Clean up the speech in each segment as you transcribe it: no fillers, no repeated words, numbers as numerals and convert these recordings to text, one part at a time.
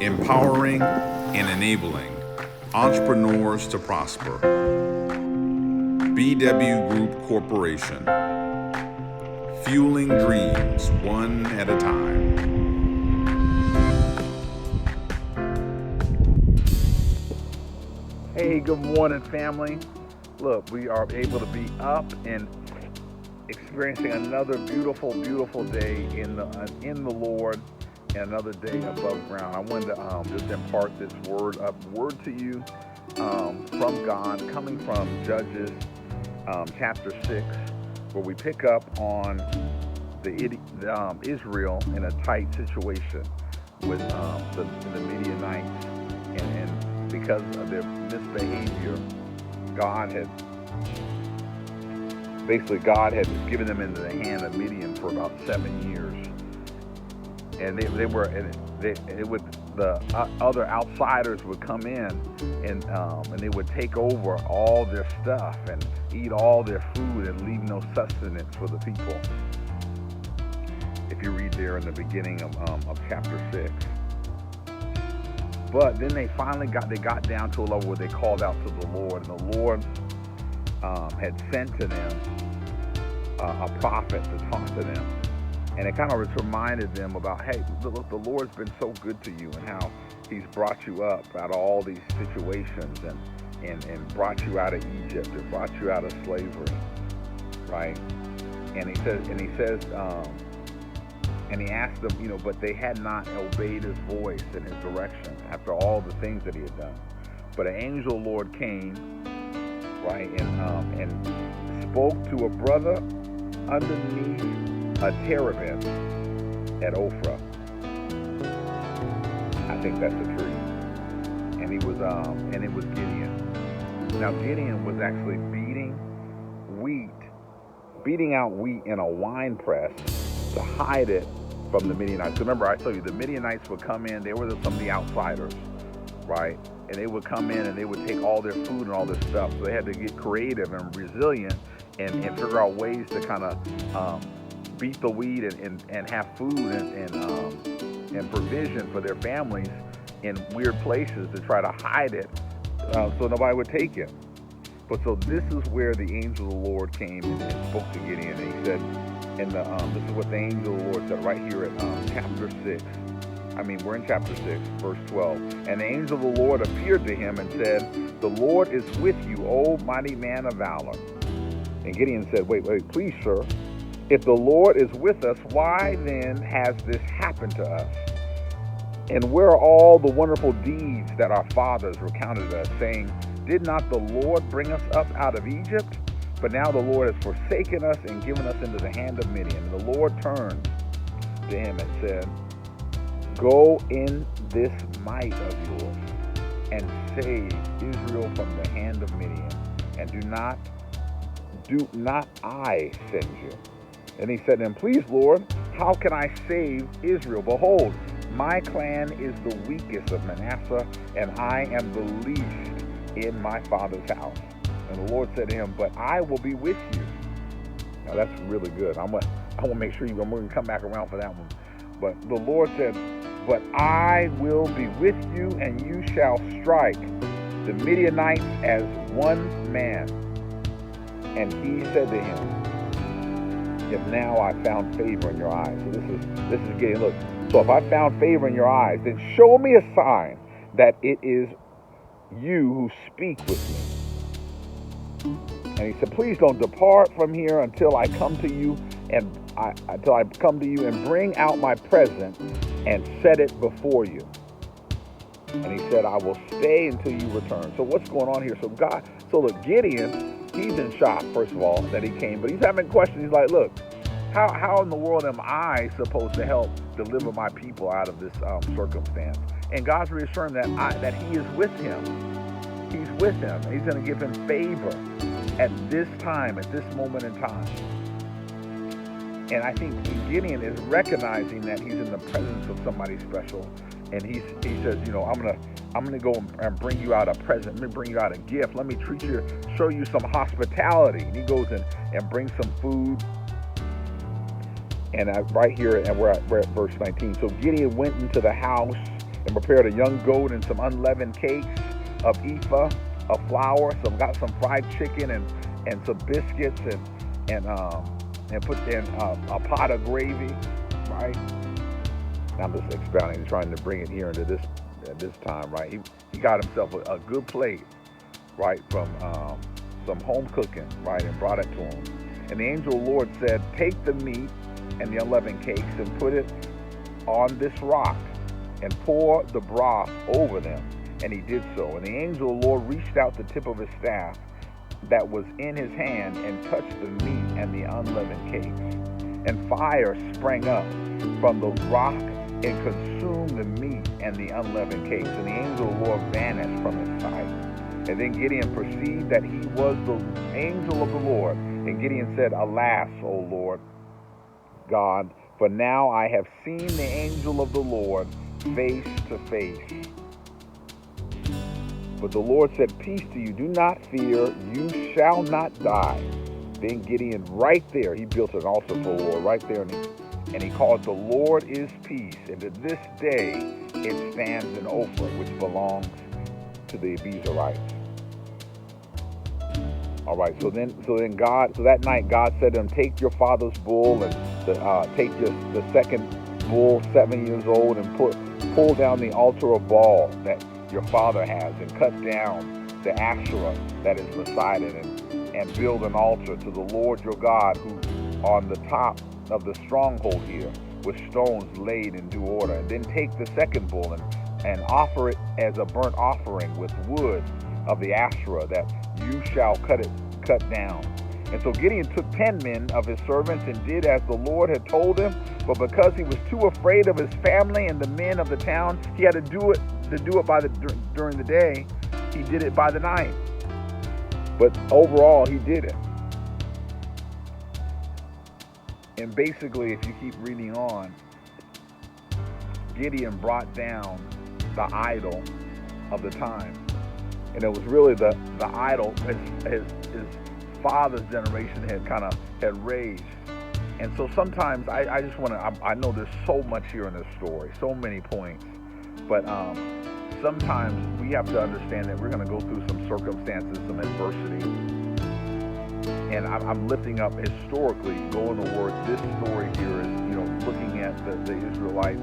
empowering and enabling entrepreneurs to prosper. BW Group Corporation, fueling dreams one at a time. Hey, good morning, family. Look, we are able to be up and experiencing another beautiful, beautiful day in the Lord, and another day above ground. I wanted to just impart this word to you from God, coming from Judges chapter 6, where we pick up on Israel in a tight situation with the Midianites, and because of their misbehavior, God had given them into the hand of Midian for about 7 years, and the other outsiders would come in and they would take over all their stuff and eat all their food and leave no sustenance for the people. If you read there in the beginning of chapter 6. But then they finally got down to a level where they called out to the Lord, and the Lord had sent to them a prophet to talk to them. And it kind of reminded them about, hey, look, the Lord's been so good to you, and how he's brought you up out of all these situations and brought you out of Egypt and brought you out of slavery, right? And he asked them, but they had not obeyed his voice and his direction after all the things that he had done. But an angel of the Lord came, right, and spoke to a brother underneath a terebinth at Ophrah. I think that's a tree. And it was Gideon. Now Gideon was actually beating out wheat in a wine press to hide it from the Midianites. Remember, I told you the Midianites would come in. They were some of the outsiders, right? And they would come in and they would take all their food and all this stuff. So they had to get creative and resilient and figure out ways to kind of beat the wheat and have food and provision for their families in weird places to try to hide it so nobody would take it. But so this is where the angel of the Lord came and spoke to Gideon, and he said, and this is what the angel of the Lord said right here at chapter 6. We're in chapter 6, verse 12. And the angel of the Lord appeared to him and said, "The Lord is with you, O mighty man of valor." And Gideon said, wait, please, sir. If the Lord is with us, why then has this happened to us? And where are all the wonderful deeds that our fathers recounted us, saying, did not the Lord bring us up out of Egypt? But now the Lord has forsaken us and given us into the hand of Midian. And the Lord turned to him and said, go in this might of yours and save Israel from the hand of Midian. And do not I send you? And he said to him, please, Lord, how can I save Israel? Behold, my clan is the weakest of Manasseh, and I am the least in my father's house. And the Lord said to him, but I will be with you. Now that's really good. I want to make sure I'm going to come back around for that one. But the Lord said, but I will be with you, and you shall strike the Midianites as one man. And he said to him, if now I found favor in your eyes. So this is getting, look. So if I found favor in your eyes, then show me a sign that it is you who speak with me. And he said, please don't depart from here until I come to you and bring out my present and set it before you. And he said, I will stay until you return. So what's going on here? So look, Gideon, he's in shock, first of all, that he came, but he's having questions. He's like, look, how in the world am I supposed to help deliver my people out of this circumstance? And God's reassuring that he is with him. He's with him. He's going to give him favor at this time, at this moment in time. And I think Gideon is recognizing that he's in the presence of somebody special. And he says, I'm gonna go and bring you out a present. Let me bring you out a gift. Let me show you some hospitality. And he goes and brings some food. And right here, and we're at verse 19. So Gideon went into the house and prepared a young goat and some unleavened cakes of ephah of flour. Got some fried chicken and some biscuits and put in a pot of gravy, right? I'm just expounding, trying to bring it here into this at this time, right? He got himself a good plate, right, from some home cooking, right, and brought it to him. And the angel of the Lord said, "Take the meat and the unleavened cakes and put it on this rock and pour the broth over them." And he did so. And the angel of the Lord reached out the tip of his staff that was in his hand and touched the meat and the unleavened cakes. And fire sprang up from the rock and consumed the meat and the unleavened cakes. And the angel of the Lord vanished from his sight. And then Gideon perceived that he was the angel of the Lord. And Gideon said, "Alas, O Lord God, for now I have seen the angel of the Lord face to face." But the Lord said, "Peace to you, do not fear, you shall not die." Then Gideon, right there, he built an altar for the Lord, right there, and he called "The Lord is Peace." And to this day, it stands in Ophrah, which belongs to the Abiezrites. All right, so that night, God said to him, "Take your father's bull and take the second bull, 7 years old, and pull down the altar of Baal that your father has, and cut down the Asherah that is beside it, and build an altar to the Lord your God, who on the top of the stronghold here, with stones laid in due order. And then take the second bull and offer it as a burnt offering with wood of the Asherah that you shall cut down." And so Gideon took 10 men of his servants and did as the Lord had told him. But because he was too afraid of his family and the men of the town, he had to do it during the day. He did it by the night. But overall, he did it. And basically, if you keep reading on, Gideon brought down the idol of the time. And it was really the idol his father's generation had raised. And so sometimes I just want to, I know there's so much here in this story, so many points, but sometimes we have to understand that we're going to go through some circumstances, some adversity. And I'm lifting up historically, going towards this story here is, looking at the Israelites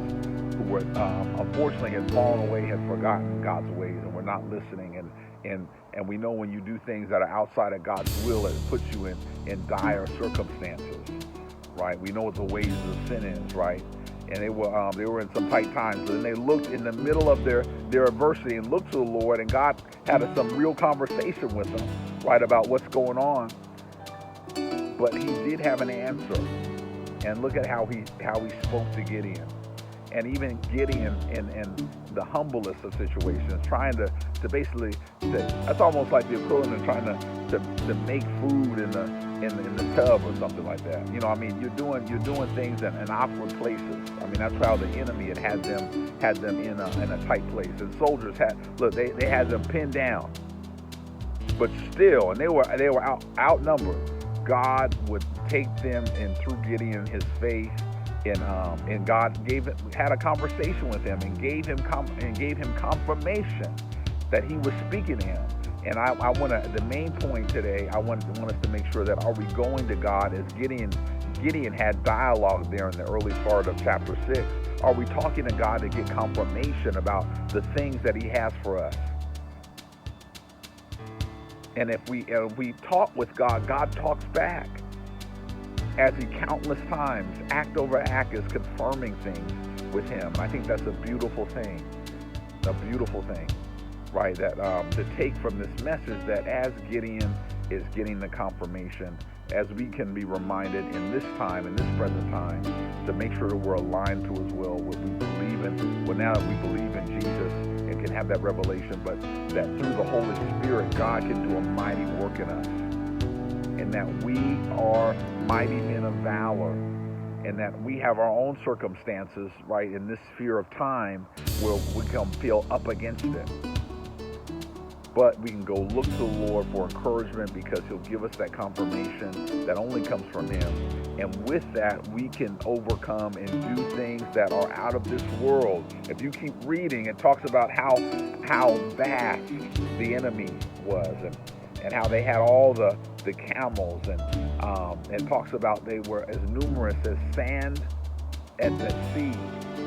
who were, unfortunately had fallen away, had forgotten God's ways, and were not listening. And we know when you do things that are outside of God's will, it puts you in dire circumstances, right? We know what the wages of sin is, right? And they were in some tight times. But then they looked in the middle of their adversity and looked to the Lord, and God had some real conversation with them, right, about what's going on. But he did have an answer. And look at how he spoke to Gideon. And even Gideon in the humblest of situations, trying to basically, that's almost like the equivalent of trying to make food in the tub or something like that. You're doing things in awkward places. That's how the enemy had them in a tight place. And soldiers they had them pinned down. But still, and they were outnumbered. God would take them, and through Gideon, his faith, and God had a conversation with him and gave him confirmation that he was speaking to him. And I want to, the main point today, I want us to make sure that, are we going to God as Gideon had dialogue there in the early part of chapter 6? Are we talking to God to get confirmation about the things that he has for us? And if we talk with God, God talks back. As he countless times, act over act, is confirming things with him. And I think that's a beautiful thing, right? That to take from this message, that as Gideon is getting the confirmation, as we can be reminded in this time, in this present time, to make sure that we're aligned to his will, what we believe in. Well, now that we believe in Jesus and can have that revelation, but that through the Holy Spirit, God can do a mighty work in us. And that we are mighty men of valor, and that we have our own circumstances, right, in this sphere of time where we can feel up against it. But we can go look to the Lord for encouragement, because he'll give us that confirmation that only comes from him. And with that, we can overcome and do things that are out of this world. If you keep reading, it talks about how vast the enemy was, and how they had all the camels, and it talks about they were as numerous as sand at the sea,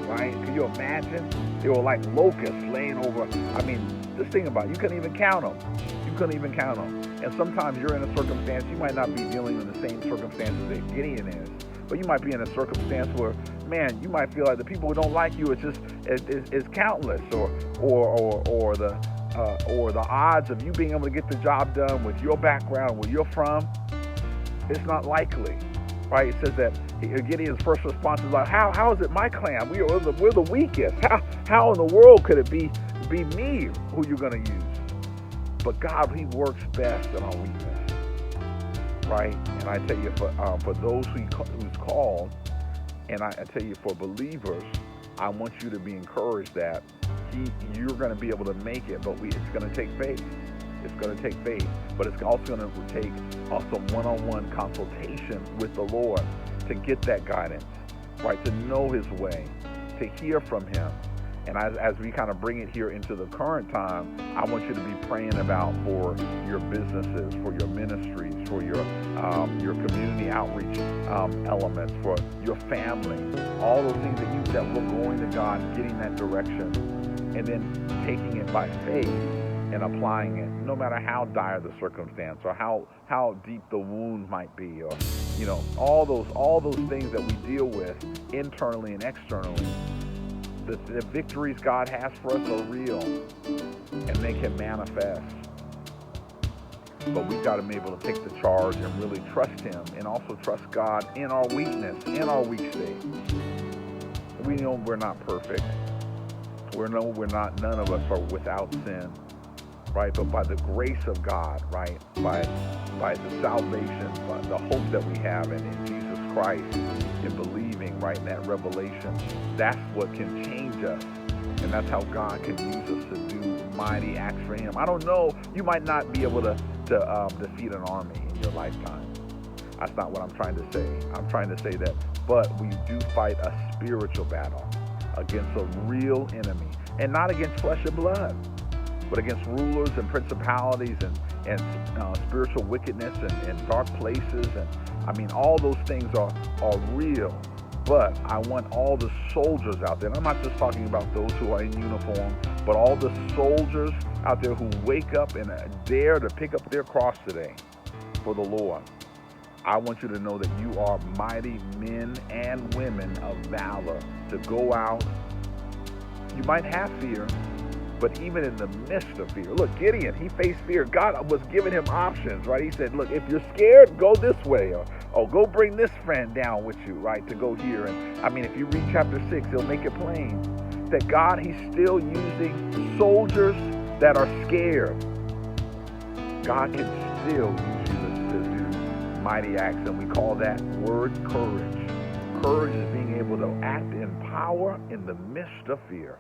right? Can you imagine? They were like locusts laying over. I mean, just think about it. You couldn't even count them. You couldn't even count them. And sometimes you're in a circumstance, you might not be dealing in the same circumstances that Gideon is, but you might be in a circumstance where, man, you might feel like the people who don't like you, it's countless, or the odds of you being able to get the job done with your background, where you're from, it's not likely, right? It says that Gideon's first response is like, how is it my clan? We're the weakest. How in the world could it be me who you're going to use? But God, He works best in our weakness, right? And I tell you, for those who's called, and I tell you, for believers, I want you to be encouraged that you're going to be able to make it, but it's going to take faith. It's going to take faith, but it's also going to take some one-on-one consultation with the Lord to get that guidance, right? To know His way, to hear from Him. And as we kind of bring it here into the current time, I want you to be praying about for your businesses, for your ministries, for your community outreach elements, for your family, all those things that we're going to God, getting that direction, and then taking it by faith and applying it, no matter how dire the circumstance or how deep the wound might be, or all those things that we deal with internally and externally. The victories God has for us are real, and they can manifest. But we've got to be able to take the charge and really trust Him, and also trust God in our weakness, in our weak state. We know we're not perfect. None of us are without sin, right? But by the grace of God, right? By the salvation, by the hope that we have in Jesus Christ, in believing, right, in that revelation, that's what can change us. And that's how God can use us to do mighty acts for Him. I don't know, you might not be able to defeat an army in your lifetime. That's not what I'm trying to say. I'm trying to say that, but we do fight a spiritual battle against a real enemy, and not against flesh and blood, but against rulers and principalities and spiritual wickedness and dark places. And I mean, all those things are real. But I want all the soldiers out there, and I'm not just talking about those who are in uniform, but all the soldiers out there who wake up and dare to pick up their cross today for the Lord. I want you to know that you are mighty men and women of valor to go out. You might have fear, but even in the midst of fear. Look, Gideon, he faced fear. God was giving him options, right? He said, look, if you're scared, go this way, or go bring this friend down with you, right, to go here. And I mean, if you read chapter 6, he'll make it plain that God, He's still using soldiers that are scared. God can still use you to do mighty acts, and we call that word courage. Courage is being able to act in power in the midst of fear.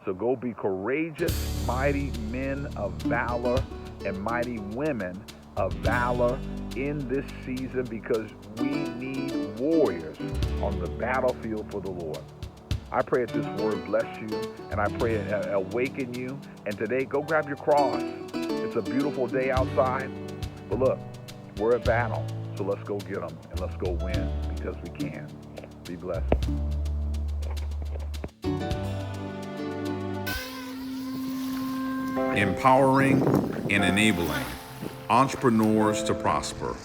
So go be courageous, mighty men of valor and mighty women of valor in this season, because we need warriors on the battlefield for the Lord. I pray that this word bless you, and I pray it awaken you. And today, go grab your cross. It's a beautiful day outside, but look, we're at battle. So let's go get them, and let's go win, because we can. Be blessed. Empowering and enabling entrepreneurs to prosper.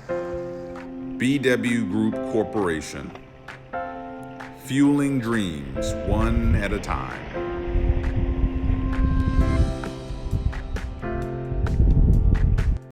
BW Group Corporation. Fueling dreams one at a time.